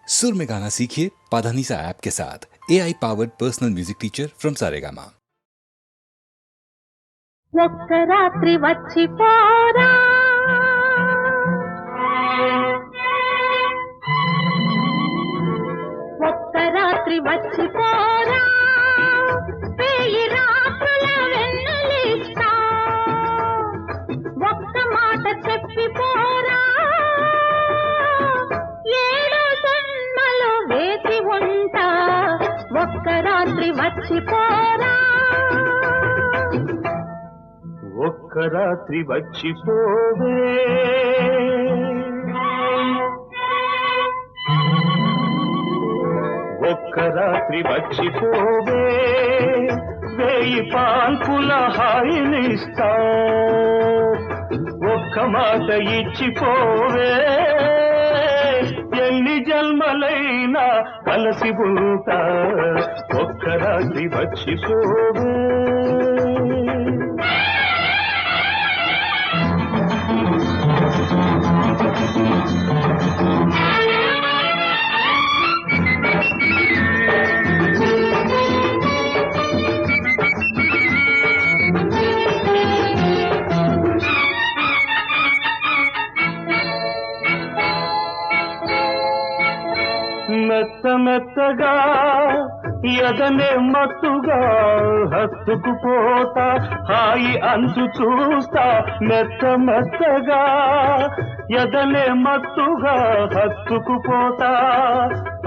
सुर में गाना सीखिए पाधानीसा ऐप के साथ। AI powered personal music teacher from Saregama. ఒక్క రాత్రి వచ్చిపోరా ఒక్క రాత్రి వచ్చిపోరా వేయి రాత్రుల వెన్నెలిస్తా ఒక్క మాట చెప్పిపోరా ఏడు జన్మలు వేచి ఉంటా ఒక్క రాత్రి వచ్చిపోరా ఒక్క రాత్రి వచ్చిపోవే ఒక్క రాత్రి వచ్చిపోవే వేయి పాల్పుల హాయినిస్తా ఒక్క మాట ఇచ్చిపోవే ఎన్ని జన్మలైనా కలిసి ఉంటా ఒక్క రాత్రి వచ్చిపోవే మెత్త మెత్తగా ఎదనే మత్తుగా హత్తుకుపోతా హాయి అంచు చూస్తా మెత్త మెత్తగా ఎదనే మత్తుగా హత్తుకుపోతా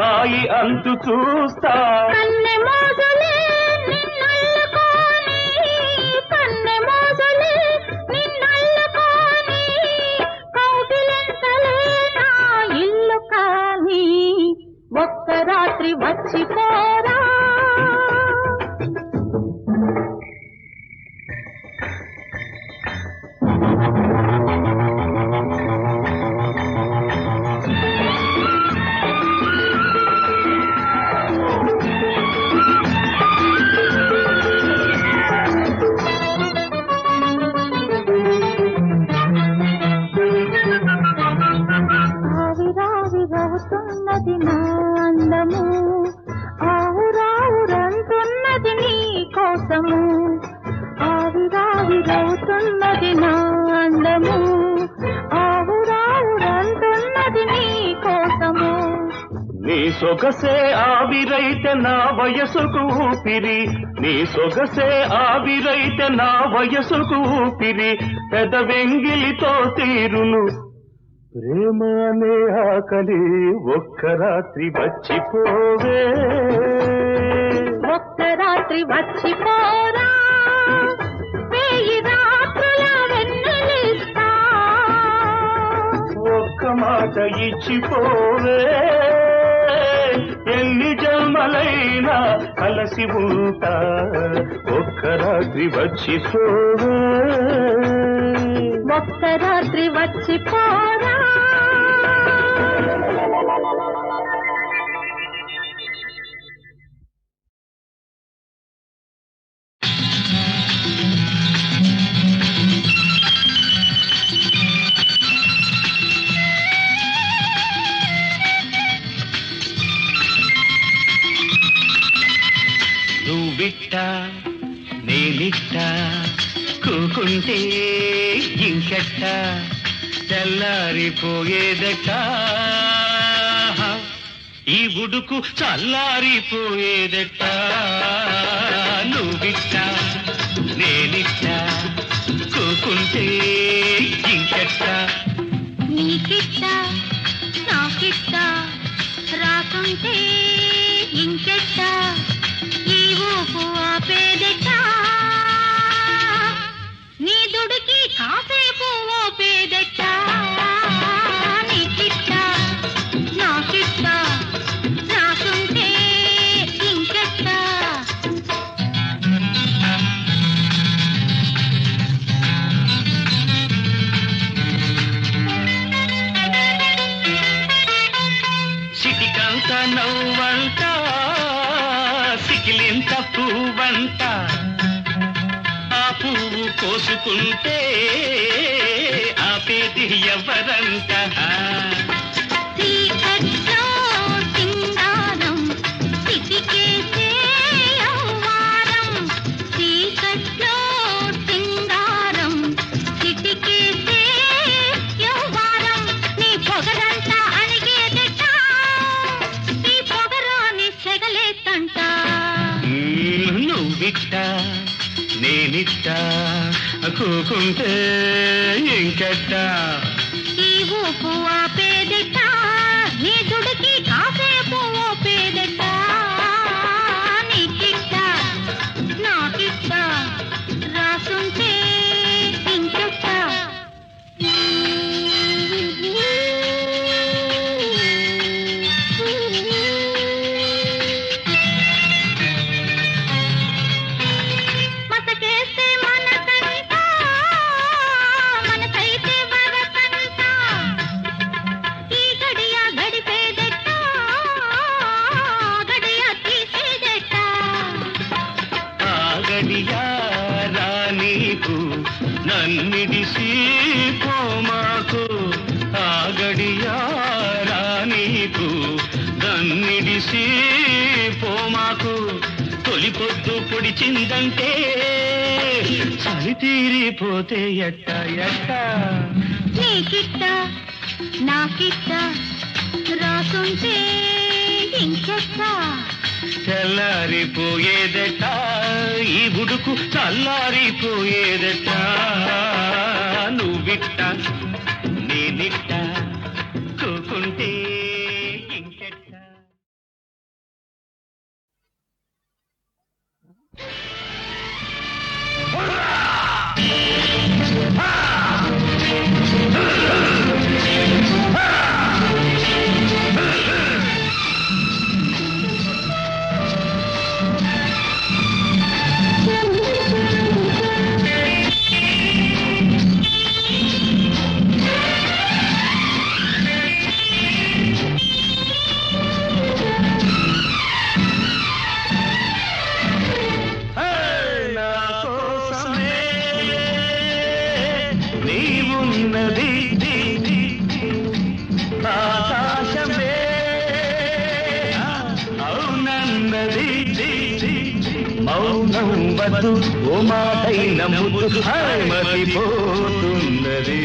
హాయి అంచు చూస్తా ఒక్క రాత్రి వచ్చిపోరా ఆవిరావిరవుతున్నది నా అందము ఆవురావురంటున్నది నీ కోసము ఆవిరావిరవుతున్నది నా అందము ఆవురావురంటున్నది నీ కోసము నీ సొగసే ఆవిరైతే నా వయసుకు ఊపిరి నీ సొగసే ఆవిరైతే నా వయసుకు ఊపిరి పెదవెంగిలితో తీరును ప్రేమ అనే ఆకలి ఒక్క రాత్రి వచ్చిపోవే ఒక్క రాత్రి వచ్చిపోరా వేయి రాత్రుల వెన్నెలిస్తా ఒక్క మాట ఇచ్చిపోవే ఎన్ని జన్మలైనా కలిసి ఉంటా ఒక్క రాత్రి వచ్చిపోవే ఒక్క రాత్రి వచ్చిపోరా నువ్విట్ట నేనిట్ట కూకుంటే ఇంకెట్ట తెల్లారిపోయేదట ఈ ఉడుకు చల్లారిపోయేదట నువ్విట్ట నేనిట్ట కూకుంటే ఇంకెట్ట నీకిట్ట నాకిట్ట రాకుంటే ఇంకెట్ట ఈ ఊపు ఆపేదట నీ దుడికి కాసేపు ఓపేదట నీకిట్ట నాకిట్ట రాకుంటే ఇంకెట్ట సిటికంత నవ్వంట సికిలింత పువ్వంట ఆ పువ్వు కోసుకుంటే ఆపేది ఎవరంట చీకట్లో నీకిట్ట నేనిట్ట కూకుంటే ఇంకెట్ట ఈ ఊపు ఆపేదెట్ట నీ దుడికి కాసేపు ఓపేదెట్ట నీకిట్ట నాకిట్ట రాసుంటే ఇంకెట్ట మతకేస్తే మనకంట మనసైతే వరకంట ఈ గడియ గడిపేదెట్ట గడియ తీసేదెట్ట ఆ గడియారా నీకు నన్నిడిసి పోమాకు ఆ గడియారా నీకు నన్నిడిసి పోమాకు తొలి పొద్దు పొడిచిందంటే చలి తీరిపోతే ఎట్ట ఎట్ట నీకిట్ట నాకిట్ట రాసుంటే ఇంకెట్ట తెల్లారిపోయేదట ఈ బుడుకు చల్లారిపోయేదట నువ్విట్ట నేనిట్ట కూకుంటే ఇంకెట్ట నా కోసమే నీవున్నది ఆకాశమే అవునన్నది మౌనం వద్దు ఓ మాటైన ముద్దు మతిపోతున్నది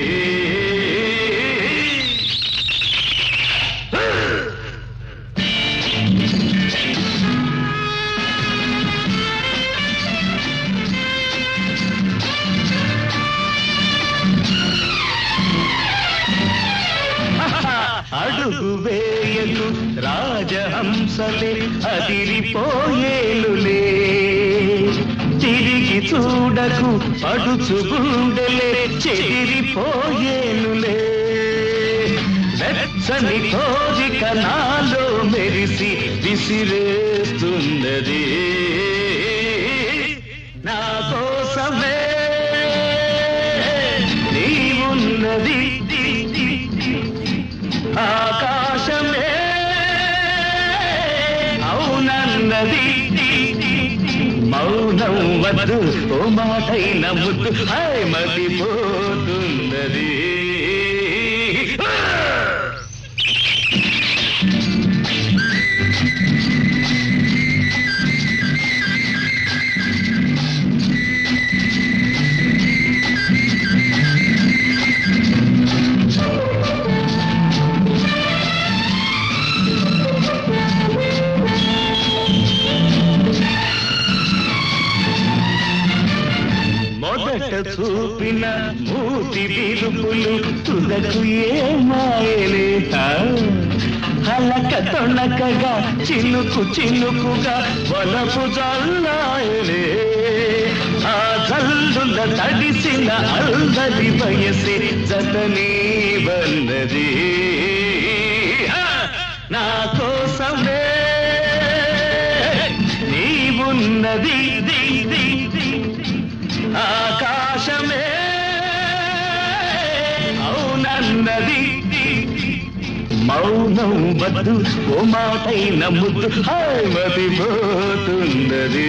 అడుగు వేయకు రాజహంసలే అదిరిపోయేలులే తిరిగి చూడకు పడుచు గుండెలే చెదిరిపోయేలులే వెచ్చని కోరిక నాలో మెరిసి విసిరేస్తున్నది నా కోసమే నీవున్నది ఆకాశమే అవునన్నది మౌనం వద్దు ఓ మాటైన ముద్దు మతిపోతున్నది మొదట చూపిన మూతి విరుపులు తుదకు ఏమాయలే హలక తొణకగా చినుకు చినుకుగా వలపు జల్లాయలే ఆ జల్లుల తడిసిన అల్దది వయసే జతనీ వన్నది నా కోసమే నీవున్నది ఆకాశమే అవునన్నది మౌనం వద్దు ఓ మాటైన ముద్దు మతిపోతున్నది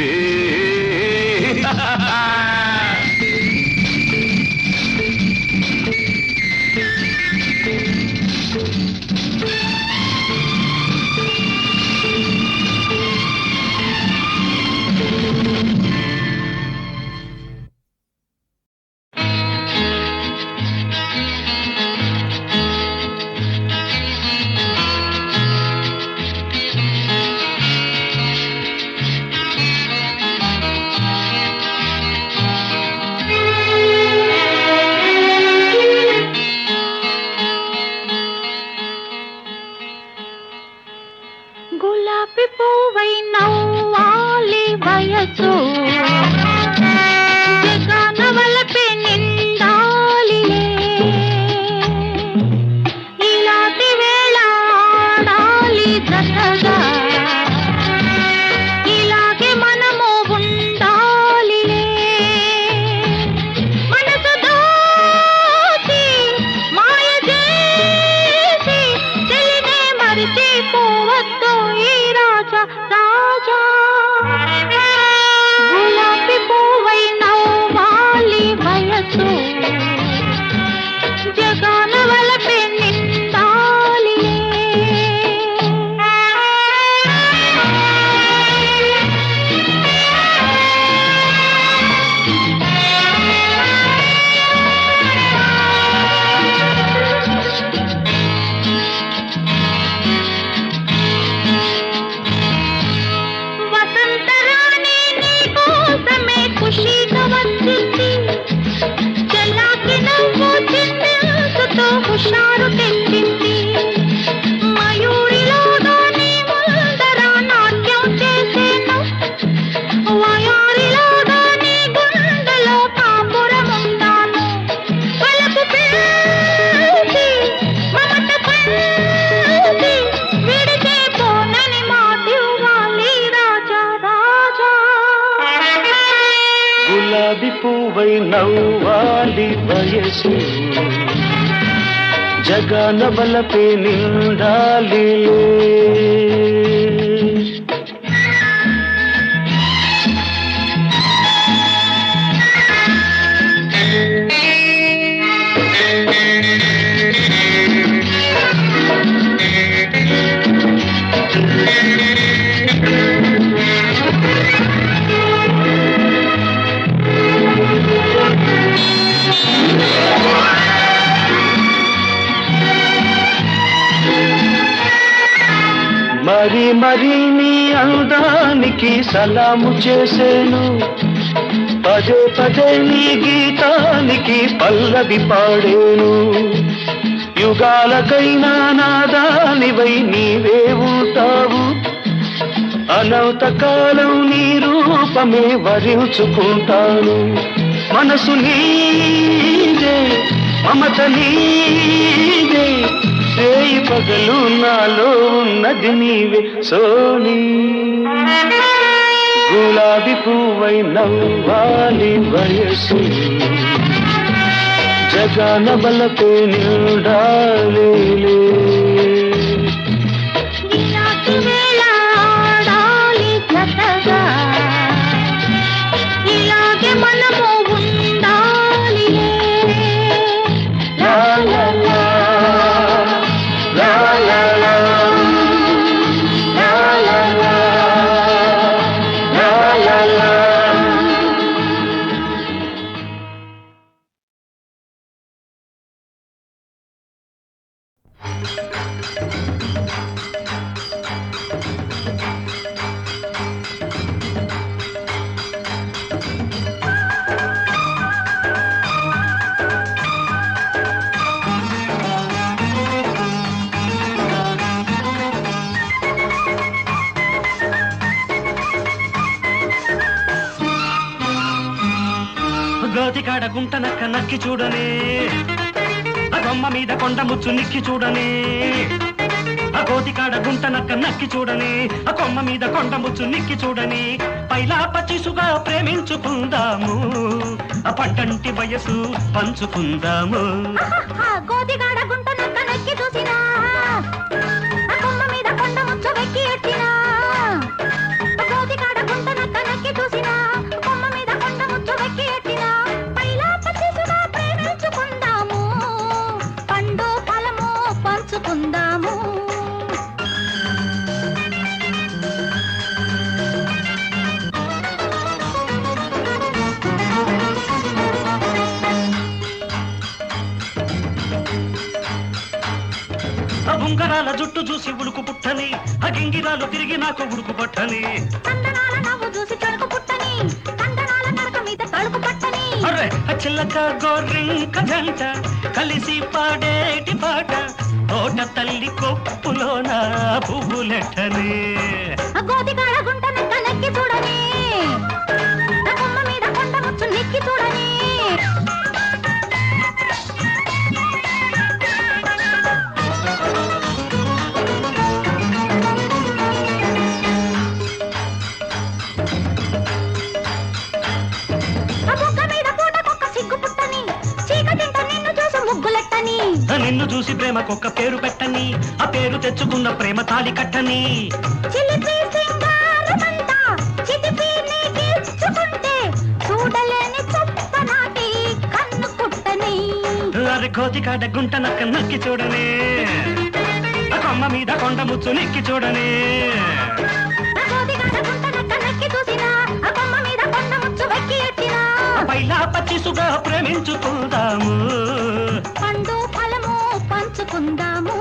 గులాబీ పువ్వై నవ్వాలి వయసు జగన వలపే నిండాలిలే ఇలాంటి వేళ ఆడాలి జతగా ఇలాగే మనము ఉండాలిలే మనసు దోచి మాయ చేసి తెలినే మరిచిపోవద్దు ఈ రాజా రాజా గులాబీ పువ్వై నవ్వాలి వయసు జగన వలపే నిండాలిలే వసంతరాణి నీకోసమే ఖుషీగా వచ్చింది చెల్లాకి నవ్వు చిందించుతో హుషారు తెచ్చింది మయూరిలోగా నీ ముందర నాట్యం చేసేను వయారిలోగా నీ గుండెలో కాపురముంటాను పలుకు పిలిచి మమత పంచి విడిచే పోనని మాటివ్వాలి రాజా రాజా గులాబీ పువ్వై నవ్వాలి వయసు జగన బలపే నిండాలి మరి మరి నీ అందానికి సలాము చేసేను పదే పదే నీ గీతానికి పల్లవి పాడేను యుగాలకైనా నాదానివై నీవే ఉంటావు అనంత కాలం నీ రూపమే వరించుకుంటాను మనసు నీదే మమత నీదే రేయి పగలు నాలో ఉన్నది నీవే సోనీ గులాబీ పువ్వై నవ్వాలి వయసు జగన బలపే నిండాలి ఇలాంటి వేళ ఆడాలి జతగా ఇలాగే మనము ఉండాలిలే లా లా లా లా లా లా లా లా లా లా లా. గోతికాడ గుంట నక్క నక్కి చూడనే ఆ కొమ్మ మీద కొండ ముచ్చు నిక్కి చూడనే ఆ గోతికాడ గుంట నక్క నక్కి చూడనే ఆ కొమ్మ మీద కొండ ముచ్చు నిక్కి చూడని పైలా పచ్చిసుగా ప్రేమించుకుందాము ఆ పంటంటి వయసు పంచుకుందాము గోతిగాడ గుంట నక్క నక్కి చూసినా ఆ కొమ్మ మీద కొండ ముచ్చు వెక్కి ఎట్టినా గోతిగాడ గుంట నక్క నక్కి చూసినా కొమ్మ మీద కొండ ముచ్చు వెక్కి ఎట్టినా పైలా పచ్చిసుగా ప్రేమించుకుందాము పండు ఫలము పంచుకుందాము ఉంగరాల జుట్టు చూసి ఉడుకు పుట్టని ఆ గింగిరాలు తిరిగి నాకు ఉడుకు పట్టని కందనాల నవ్వు చూసి తడుకు పుట్టని కందనాల నడక మీద తడుకు పట్టని అరే ఆ చిల్లక గోరింక జంట కలిసి పాడేటి పాట తోట తల్లి కొప్పులోన పువ్వులెట్టనే గోతికాడ గుంట నక్క నక్కి చూడని కొమ్మ మీద కొండ ముచ్చు నెక్కి చూడని నిన్ను చూసి ప్రేమకొక్క పేరు పెట్టని ఆ పేరు తెచ్చుకున్న ప్రేమ తాళి కట్టని అరే కోతికాడ గుంట నక్క నక్కి చూడనే ఆ కొమ్మ మీద కొండ ముచ్చు నెక్కి చూడనే పైలా పచ్చిసుగా ప్రేమించుకుందాము పండు ఫలము పంచుకుందాము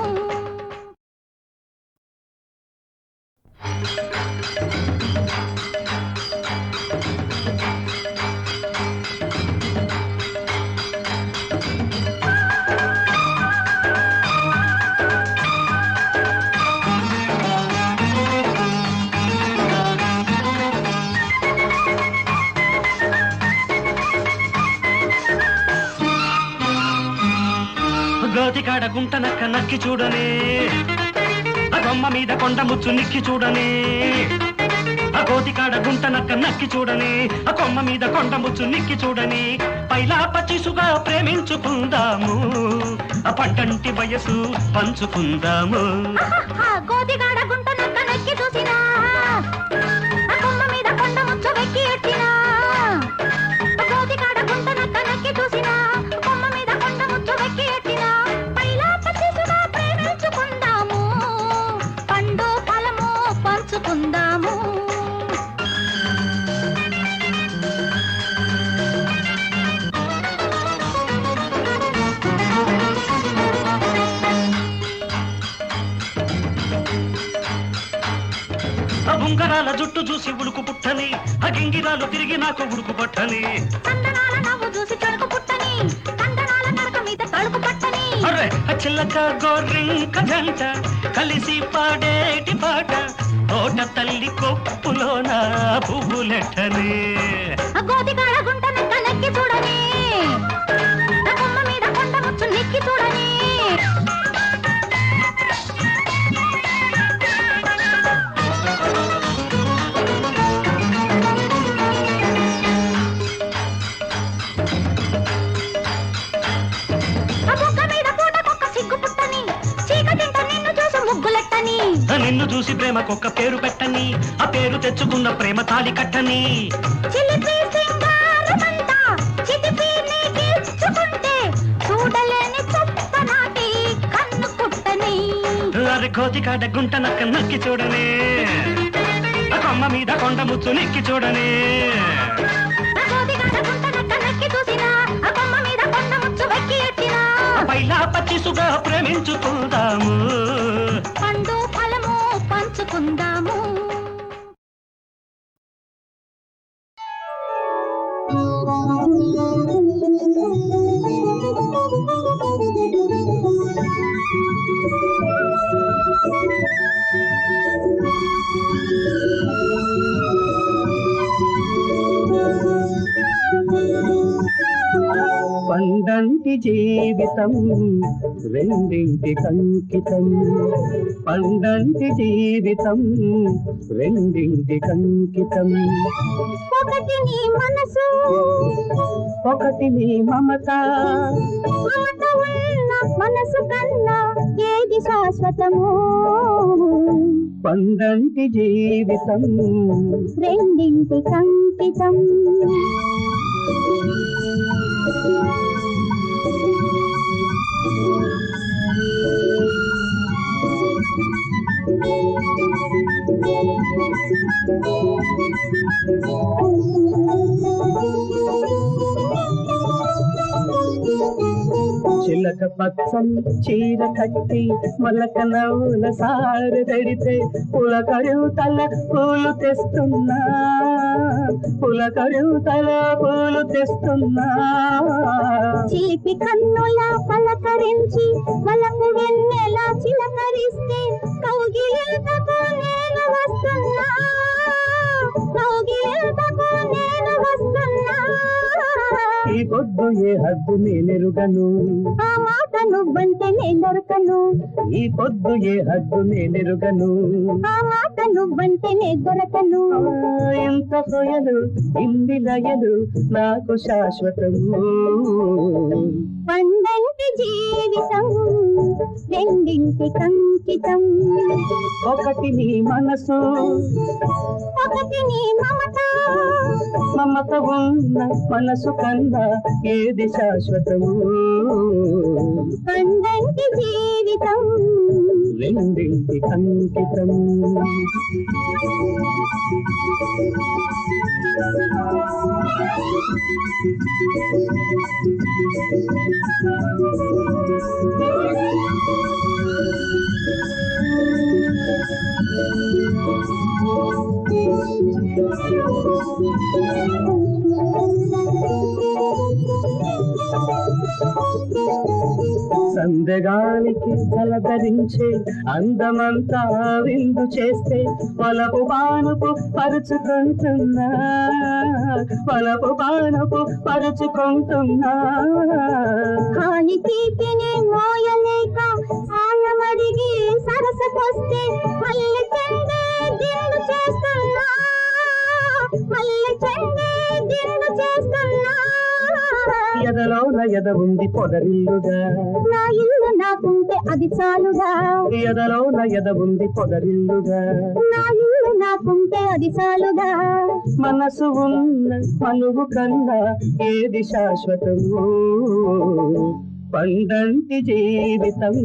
గోతికాడ గుంట నక్క నక్కి చూడనే ఆ కొమ్మ మీద కొండ ముచ్చు నిక్కి చూడనే ఆ గోతికాడ గుంట నక్క నక్కి చూడనే ఆ కొమ్మ మీద కొండ ముచ్చు నిక్కి చూడని పైలా పచ్చిసుగా ప్రేమించుకుందాము ఆ పంటంటి వయసు పంచుకుందాము గోతికాడ గుంట నక్క నక్కి చూసినా ఆ కొమ్మ మీద కొండ ముచ్చు వెక్కి ఎట్టినా గోతికాడ గుంట నక్క నక్కి చూసినా కొమ్మ మీద కొండ ముచ్చు వెక్కి ఎట్టినా పైలా పచ్చిసుగా ప్రేమించుకుందాము పండు ఫలము పంచుకుందాము ఉంగరాల జుట్టు చూసి ఉడుకు పుట్టని ఆ గింగిరాలు తిరిగి నాకు ఉడుకు పట్టని కందనాల నవ్వు చూసి తడుకు పుట్టని కందనాల నడక మీద తడుకు పట్టని అరే ఆ చిల్లక గోరింక జంట కలిసి పాడేటి పాట తోట తల్లి కొప్పులోన పువ్వులెట్టని గోతికాడ గుంట నక్క నక్కి చూడని కొమ్మ మీద కొండ ముచ్చు నెక్కి చూడని నిన్ను చూసి ప్రేమకొక్క పేరు పెట్టని ఆ పేరు తెచ్చుకున్న ప్రేమ తాళి కట్టని అరే కోతికాడ గుంట నక్క నక్కి చూడనే ఆ కొమ్మ మీద కొండ ముచ్చు నెక్కి చూడనే పైలా పచ్చిసుగా ప్రేమించుకుందాము పండు ఫలము పంచుకుందాము పండంటి జీవితం రెండింటి కంకితం పండంటి జీవితం రెండింటి కంకితం ఒకటి నీ మనసు ఒకటి నీ మమత మమత ఉన్న మనసు కన్నా ఏది శాశ్వతము పండంటి జీవితం రెండింటి కంకితం చిలక పచ్చని చీర కట్టి మొలక నవ్వుల సారదడితే పులకరుతల పూలు తెస్తున్నా పులకరుతల పూలు తెస్తున్నా చిలిపి కన్నుల పలకరించి వలకు వెన్నెల చిలకరిస్తే కౌగిలింతకు నేను వస్తున్నా కౌగిలింతకు నేను వస్తున్నా ఈ పొద్దు ఏ హద్దు నేనెరుగను ఆ మాట నువ్వంటే నేనొరకను ఈ పొద్దు ఏ హద్దు నేనెరుగను ఆ మాట నువ్వంటే నే దొరకను ఇంత సొయలు ఇన్ని లయలు నాకు శాశ్వతము పండంటి జీవితం రెండింటి కంకితం ఒకటి నీ మనసు ఒకటి నీ మమత మమత ఉన్న మనసు కన్నా ఏది శాశ్వతము పండంటి జీవితం రెండింటి అంకితం సందగాలికి తలధరించే అందమంతా విందు చేస్తే వలపు బానుపు పరుచుకుంటున్నా వలపు బానుపు పరుచుకుంటున్నా కాని తీపిని మోయలేక ఆయమడిగి సరసకొస్తే మళ్ళీ చెండే దిండు చేస్తున్నా మళ్ళీ చెండే దిండు చేస్తున్నా ఎదలోన ఎద ఉంది పొదరిల్లుగా నా ఇల్లు నాకుంటే అది చాలుగా ఎదలోన ఎద ఉంది పొదరిల్లుగా నా ఇల్లు నాకుంటే అది చాలుగా మనసు ఉన్న మనువు కన్నా ఏది శాశ్వతము పండంటి జీవితం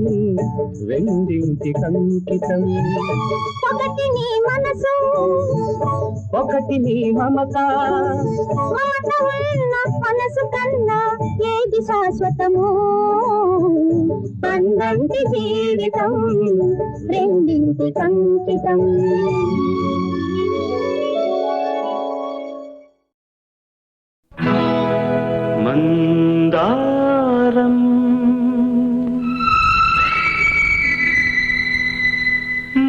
రెండింటి కంకితం ఒకటి నీ మనసు ఒకటి నీ మమత మమత ఉన్న మనసు కన్నా ఏది శాశ్వతము పండంటి జీవితం రెండింటి కంకితం మందారం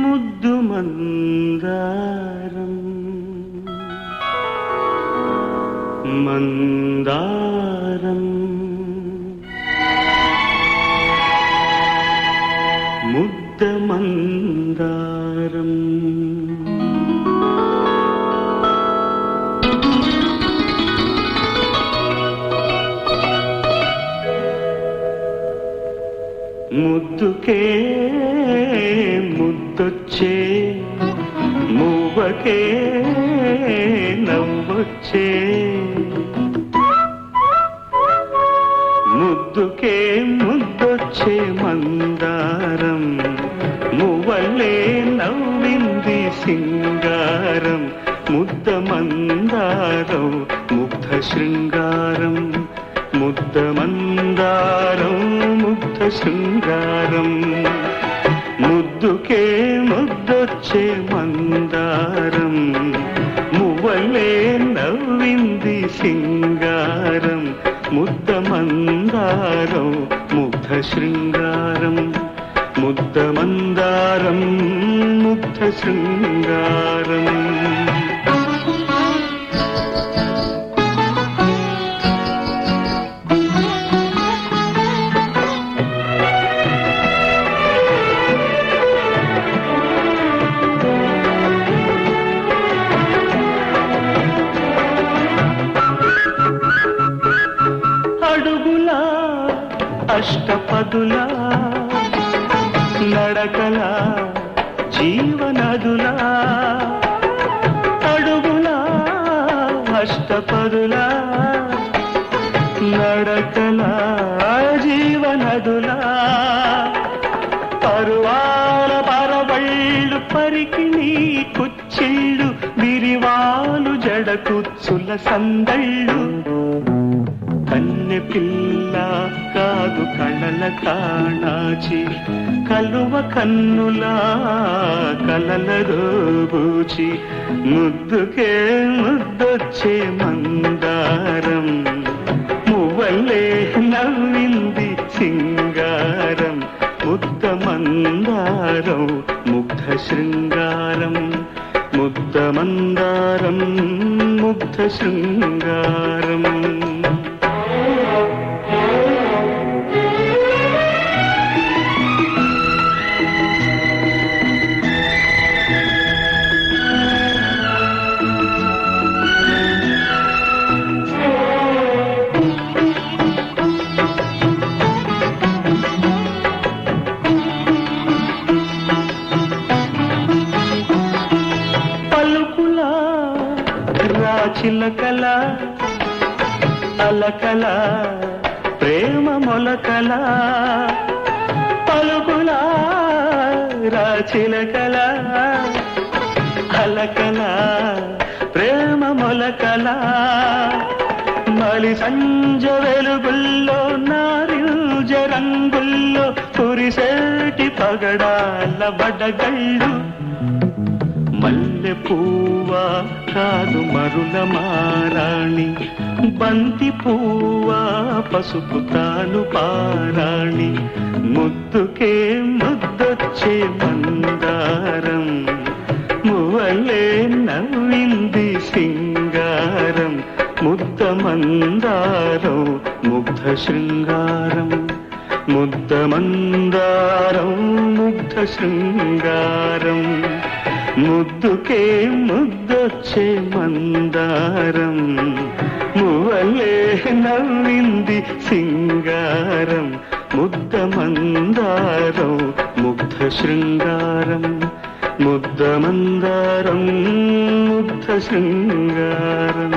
ముద్దు మందారం మందారం ముద్ద మందారం ముద్దుకే ముద్దొచ్చే మూవకే నవ్వొచ్చే ముద్దుకే ముద్దొచ్చే మందారం మువ్వలే నవ్వింది సింగారం ముద్ద మందారం ముగ్ధ శృంగారం ముద్ద మందారం ముగ్ధ శృంగారం ముద్దుకే ముద్దొచ్చే మందారం మువ్వలే నవ్వింది సింగారం ముద్ద మందారం ముగ్ధ శృంగారం ముద్ద మందారం ముగ్ధ శృంగారం అష్టపదులా నడకలా జీవనదులా అడుగులా అష్టపదులా నడకలా జీవనదులా పరువాల పరవళ్ళు పరికి నీ కుచ్చిళ్ళు విరివాలు జడ కుచ్చుల సందళ్ళు కన్నె పిల్ల కాదు కళల కాణాచి కలువ కన్నులా కలల దోబూచి ముద్దుకే ముద్దొచ్చే మందారం మువ్వల్లే నవ్వింది సింగారం ముద్ద మందారం ముగ్ధ శృంగారం ముద్ద మందారం ముగ్ధ శృంగారం చిలకల అలకల ప్రేమ మొలకల పలుకుల రాచిలకల అలకల ప్రేమ మొలకల మలి సంజ వెలుగుల్లో నారింజ రంగుల్లో కురిసేటి పగడాల బడగళ్ళు మల్లె పువ్వా కాదు మరుల మారాణి బంతి పువ్వా పసుపు తాను పారాణి ముద్దుకే ముద్దొచ్చే మందారం మువ్వలే నవ్వింది సింగారం ముద్ద మందారం ముగ్ధ శృంగారం ముద్ద మందారం ముగ్ధ శృంగారం ముద్దుకే ముద్దొచ్చే మందారం మువ్వలే నవ్వింది సింగారం ముద్ద మందారం ముగ్ధ శృంగారం ముద్ద మందారం ముగ్ధ శృంగారం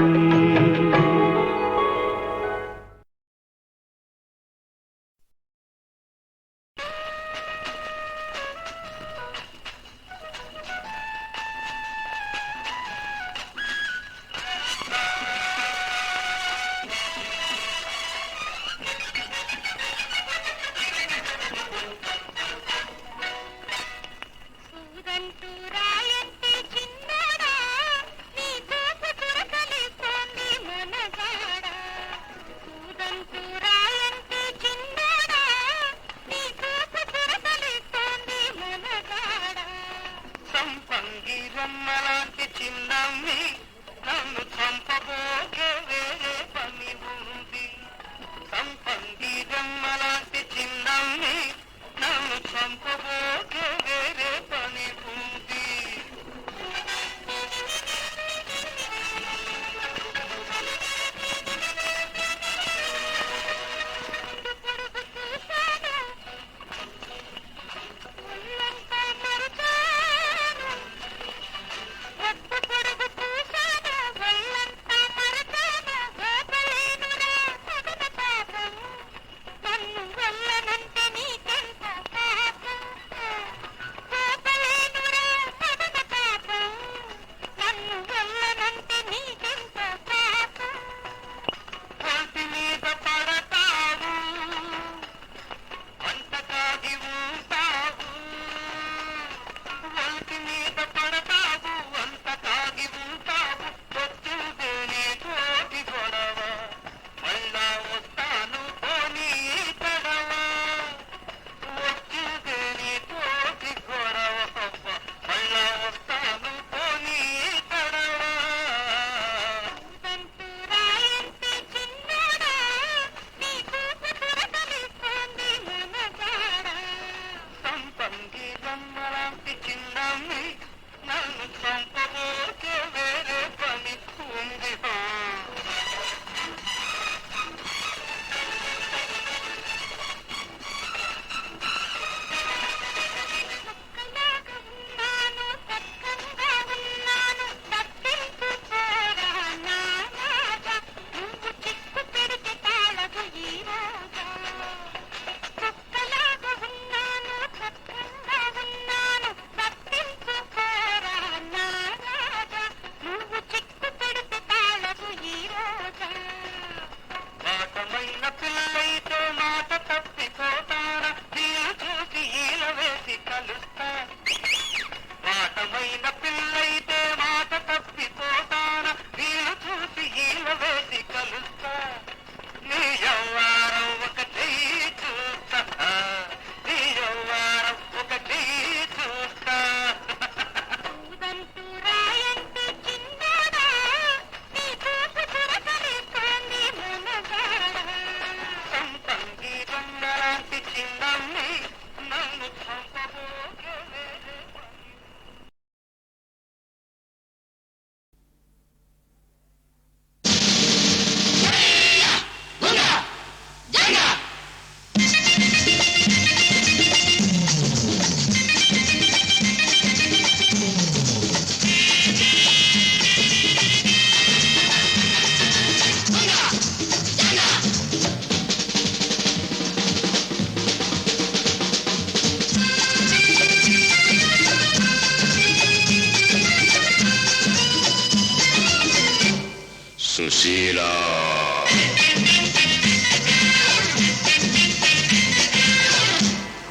సుశీల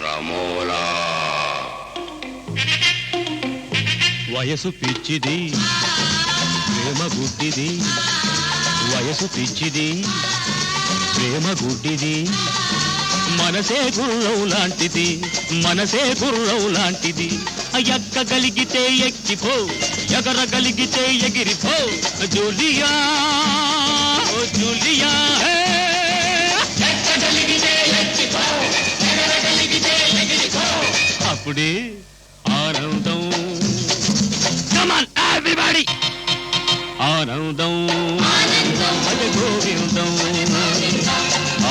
రమోలా వయసు పిచ్చిది ప్రేమ గుడ్డిది వయసు పిచ్చిది ప్రేమ గుడ్డిది మనసే గుర్రం లాంటిది మనసే గుర్రం లాంటిది ఎక్కగలిగితే ఎక్కిపో ఎగరగలిగితే ఎగిరిపో జూలియా ఓ జూలియా హే ఎక్కగలిగితే ఎక్కిపో ఎగరగలిగితే ఎగిరిపో అప్పుడే ఆనందం Come on, everybody! ఆనందం భజ గోవిందం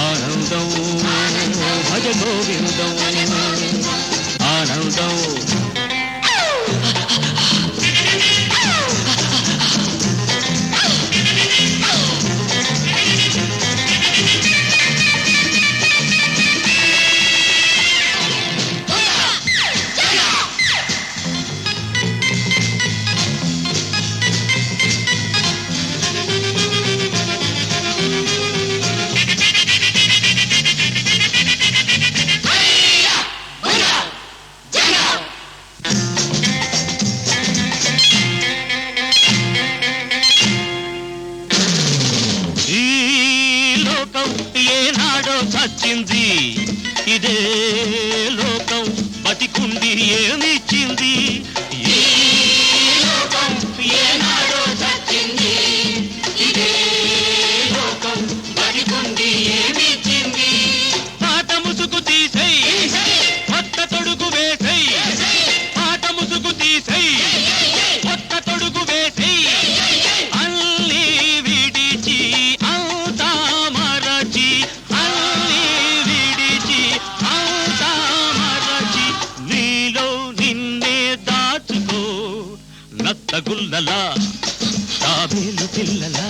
ఆనందం భజ గోవిందం ఆనందం చచ్చింది ఇదే లోకం బతికుండి ఏమిచ్చింది ఈ లోకం ఏనాడో చచ్చింది ఇదే లోకం బతికుండి ఏమిచ్చింది పాట ముసుగు తీసై కొత్త తొడుగు వేసై పాట ముసుగు తీసై కొత్త తొడుగు వేసై అల్లి విడిచి అంతా మరచి నత్తగుల్లలా తాబేలు పిల్లలా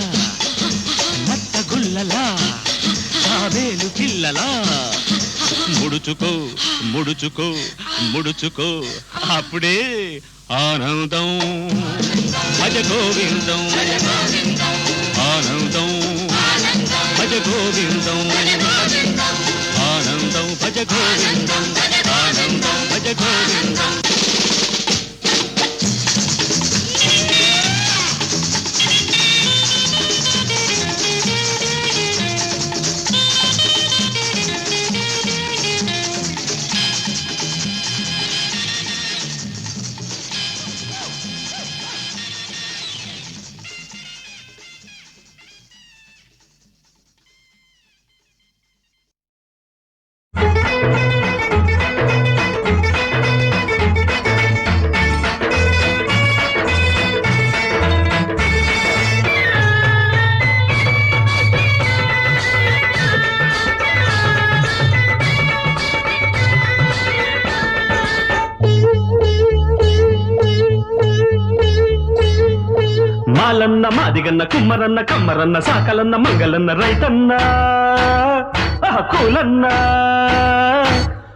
నత్తగుల్లలా తాబేలు పిల్లలా ముడుచుకో ముడుచుకో ముడుచుకో అప్పుడే ఆనందం భజ గోవిందం ఆనందం భజ గోవిందం ఆనందం భజ గోవిందం ఆనందం భజ గోవిందం మాలన్న మాదిగన్న కుమ్మరన్న కమ్మరన్న సాకలన్న మంగళన్న రైతన్న కూలన్న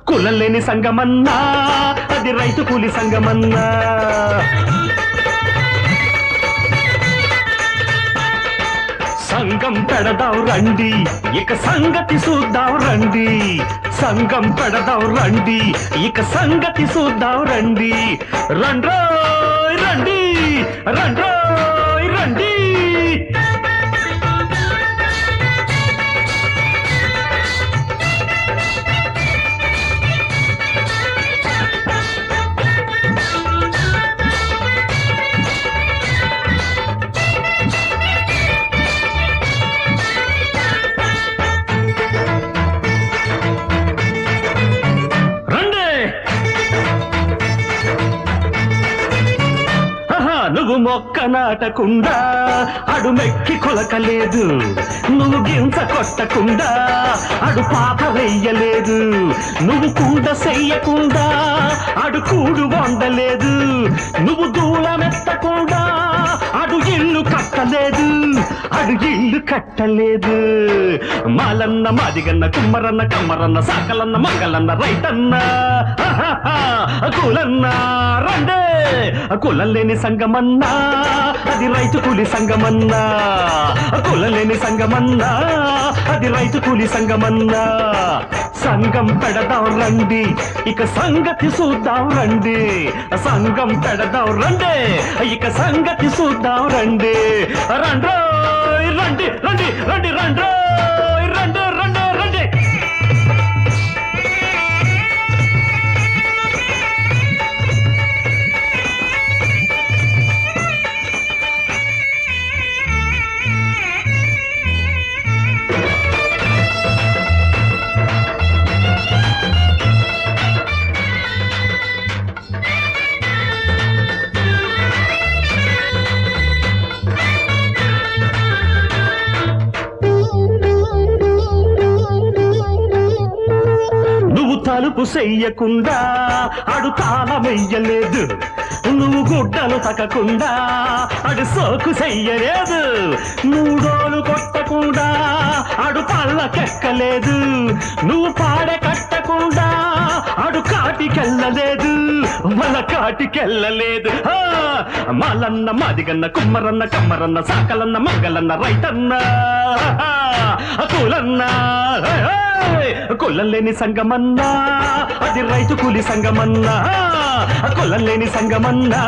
కులలేని సంగమన్నా అది రైతు కూలి సంగమన్నా సంగం పెడదాం రండి ఇక సంగతి చూద్దాం రండి సంగం పెడదాం రండి ఇక సంగతి చూద్దాం రండి రండ్రోయ్ రండి రండ్రోయ్ రండి నువ్వు మొక్క నాటకుండా అడు మెక్కి కొలకలేదు నువ్వు గింజ కొట్టకుండా అడు పాత వెయ్యలేదు నువ్వు కుండ చెయ్యకుండా అడు కూడు వండలేదు నువ్వు దూలమెత్తకుండా అడు ఇల్లు కట్టలేదు అడు ఇల్లు కట్టలేదు మాలన్న మాదిగన్న కుమ్మరన్న కమ్మరన్న సాకలన్న మంగళన్న రైతన్న కులన్న రండే కులలేని సంగమన్నా అది రైతు కూలి సంగమన్నా కులలేని సంగమన్నా అది రైతు కూలి సంగమన్నా సంగం పెడదాం రండి ఇక సంగతి చూద్దాం రండి సంగం పెడదాం రండి ఇక సంగతి చూద్దాం రండి రండ్రోయ్ రండి రండి రండి రండ్రోయ్ రండి రండి రండి తలుపు చెయ్యకుండా అడు తాళమెయ్యలేదు నువ్వు గుడ్డలు తక్కకుండా అడు సోకు చెయ్యలేదు మూడోలు కొట్టకుండా అడు పళ్ళకెక్కలేదు నువ్వు పాడ కట్టకుండా అడు కాటికెళ్ళలేదు మళ్ళ కాటికెళ్ళలేదు మలన్న మాదిగన్న కుమ్మరన్న కమ్మరన్న సాకలన్న మంగళన్న రైతన్న కూలన్నా కొల్లలేని సంగమన్నా అది రైతు కూలి సంగమన్నా కొల్లలేని సంగమన్నా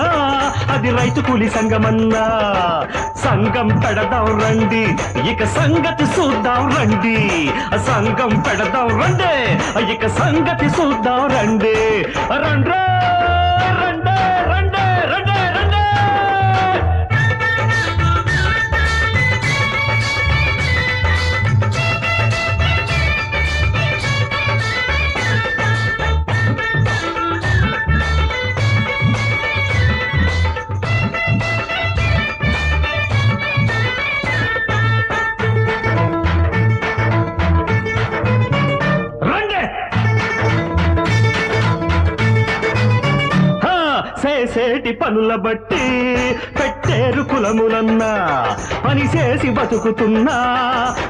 అది రైతు కూలి సంగమన్నా సంగం పెడదాం రండి ఇక సంగతి చూద్దాం రండి సంగం పెడదాం రండి ఇక సంగతి చూద్దాం రండి రండ్రే రండే రండే రండే రండే చేసేటి పనుల బట్టి పెట్టేరు కులములన్నా పని చేసి బతుకుతున్నా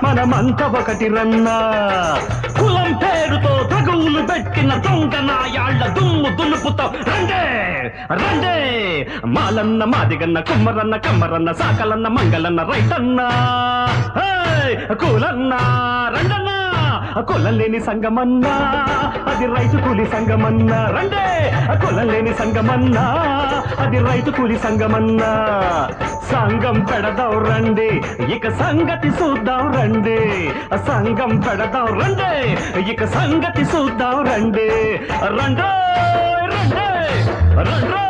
మనమంతా ఒకటి రన్నా కులం పేరుతో తగువులు పెట్టిన దొంగ నాయాళ్ల దుమ్ము దులుపుతాం రండే రండే మాలన్న మాదిగన్న కుమ్మరన్న కమ్మరన్న సాకలన్న మంగళన్న రైతన్న కూలన్నా రండన్నా కొల్లలేని సంగమన్నా అది రైతు కూలి సంగమన్నా రండే కొల్లలేని సంగమన్నా అది రైతు కూలి సంగమన్నా సంగం పెడదాం రండి ఇక సంగతి చూద్దాం రండి సంగం పెడదాం రండి ఇక సంగతి చూద్దాం రండి రండ్రోయ్ రండే రండ్రోయ్